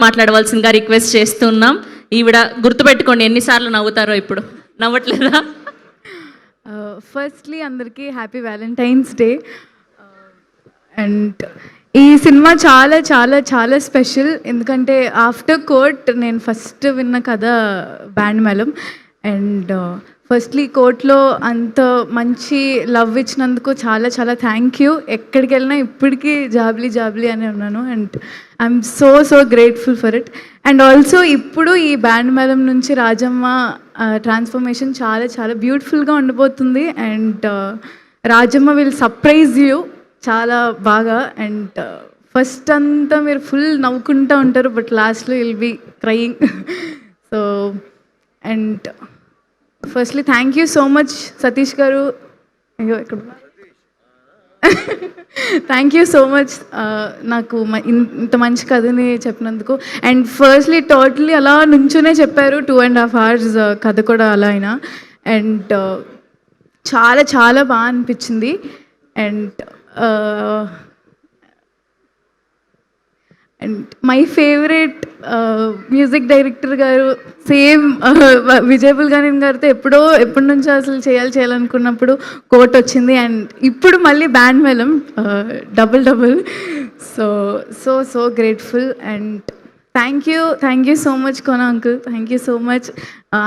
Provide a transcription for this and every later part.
మాట్లాడవలసిందిగా రిక్వెస్ట్ చేస్తున్నాం. ఈవిడ గుర్తుపెట్టుకోండి ఎన్నిసార్లు నవ్వుతారో. ఇప్పుడు నవ్వట్లేదా? ఫస్ట్లీ అందరికీ హ్యాపీ వ్యాలంటైన్స్ డే. అండ్ ఈ సినిమా చాలా చాలా చాలా స్పెషల్, ఎందుకంటే ఆఫ్టర్ కోర్ట్ నేను ఫస్ట్ విన్న కథ బ్యాండ్ మేళం. అండ్ ఫస్ట్లీ కోర్ట్లో అంత మంచి లవ్ ఇచ్చినందుకు చాలా చాలా థ్యాంక్ యూ. ఎక్కడికి వెళ్ళినా ఇప్పటికీ జాబ్లీ జాబ్లీ అని ఉన్నాను. And I'm so so grateful for it. And also ఇప్పుడు ఈ బ్యాండ్ మేళం నుంచి రాజమ్మ ట్రాన్స్ఫర్మేషన్ చాలా చాలా బ్యూటిఫుల్గా ఉండిపోతుంది. And Rajamma will surprise you చాలా బాగా. అండ్ ఫస్ట్ అంతా మీరు ఫుల్ నవ్వుకుంటూ ఉంటారు, బట్ లాస్ట్లో will be crying. So and firstly thank you so much Satish garu. అయ్యో ఇక్కడ థ్యాంక్ యూ సో మచ్ నాకు ఇంత మంచి కథని చెప్పినందుకు. అండ్ ఫస్ట్లీ టోటలీ అలా నుంచునే చెప్పారు 2.5 hours కథ కూడా అలా అయినా. అండ్ చాలా చాలా బాగా అనిపించింది. And and my favourite music director గారు, సేమ్ విజయ్ బుల్గానిన్ గారితో ఎప్పటి నుంచో అసలు చేయాలనుకున్నప్పుడు కోట్ వచ్చింది. అండ్ ఇప్పుడు మళ్ళీ బ్యాండ్ మేళం double. So so so grateful. And thank you so much Kona uncle, thank you so much.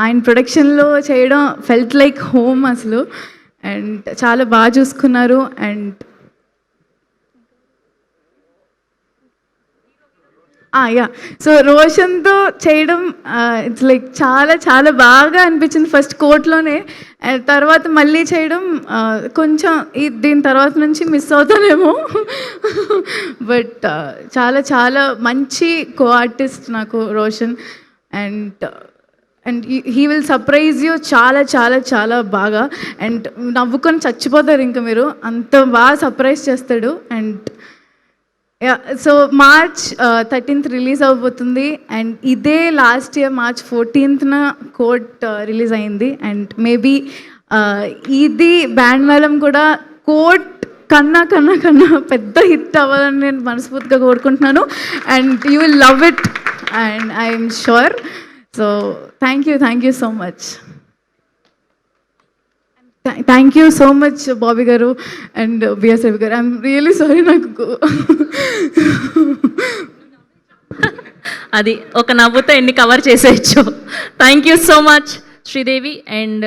ఆయన ప్రొడక్షన్లో చేయడం ఫెల్ట్ లైక్ హోమ్ అసలు. అండ్ చాలా బాగా చూసుకున్నారు. అండ్ యా, సో రోషన్తో చేయడం ఇట్స్ లైక్ చాలా చాలా బాగా అనిపించింది ఫస్ట్ కోర్ట్లోనే. తర్వాత మళ్ళీ చేయడం కొంచెం దీని తర్వాత నుంచి మిస్ అవుతానేమో. బట్ చాలా చాలా మంచి కో ఆర్టిస్ట్ నాకు Roshan. And and he will surprise you చాలా చాలా చాలా బాగా. అండ్ నవ్వుకొని చచ్చిపోతారు ఇంకా మీరు, అంత బాగా సర్ప్రైజ్ చేస్తాడు. And so March 13th release అవబోతుంది. అండ్ ఇదే last year March 14th Court release అయింది. అండ్ మేబీ ఇది బ్యాండ్ మేళం కూడా కోర్ట్ కన్నా పెద్ద హిట్ అవ్వాలని నేను మనస్ఫూర్తిగా కోరుకుంటున్నాను. And you will love it and I'm sure. So thank you so much. Thank you so much Bobby గారు అండ్ బిఎస్ రవి గారు. I'm really sorry. నాకు అది ఒక నవ్వుతో ఎన్ని కవర్ చేసేయచ్చు. Thank you so much Sridevi. And